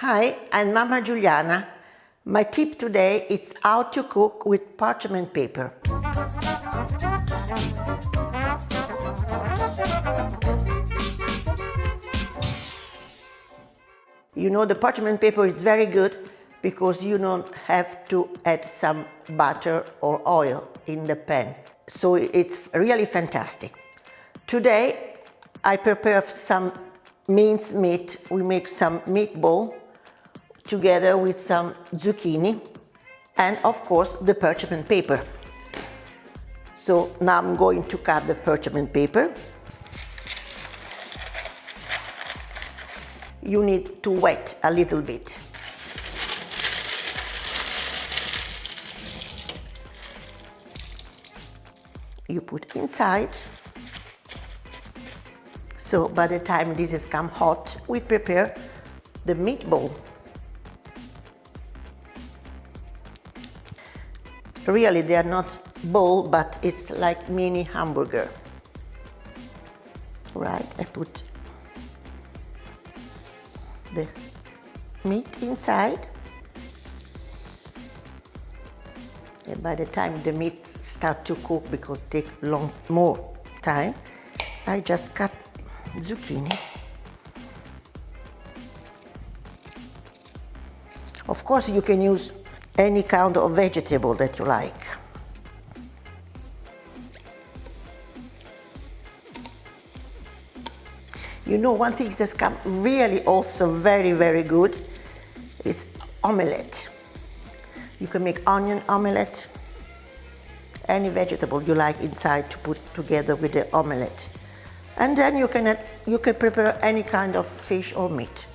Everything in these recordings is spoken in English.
Hi, I'm Mama Giuliana. My tip today is how to cook with parchment paper. You know, the parchment paper is very good because you don't have to add some butter or oil in the pan. So it's really fantastic. Today I prepare some minced meat. We make some meatball together with some zucchini and of course the parchment paper. So now I'm going to cut the parchment paper. You need to wet a little bit. You put inside. So by the time this has come hot, we prepare the meatball. Really, they are not ball, but it's like mini hamburger. Right, I put the meat inside. And by the time the meat starts to cook, because it takes more time, I just cut zucchini. Of course, you can use any kind of vegetable that you like. You know, one thing that's come really also very, very good is omelette. You can make onion omelette, any vegetable you like inside to put together with the omelette. And then you can prepare any kind of fish or meat.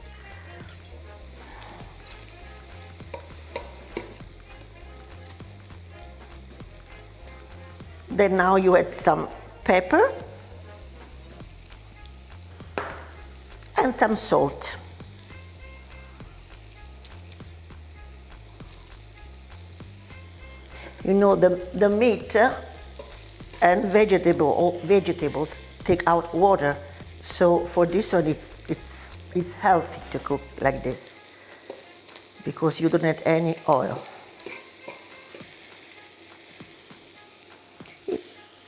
Then now you add some pepper and some salt. You know, the meat and vegetables take out water, so for this one it's healthy to cook like this because you don't add any oil.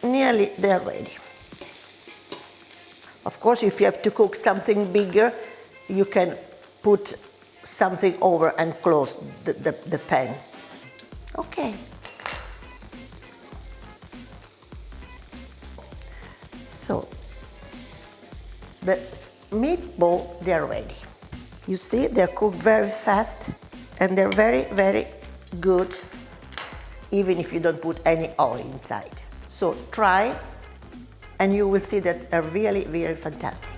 Nearly they're ready. Of course, if you have to cook something bigger, you can put something over and close the pan. Okay. So the meatball, they're ready. You see, they're cooked very fast and they're very, very good, even if you don't put any oil inside. So try and you will see that they're really, really fantastic.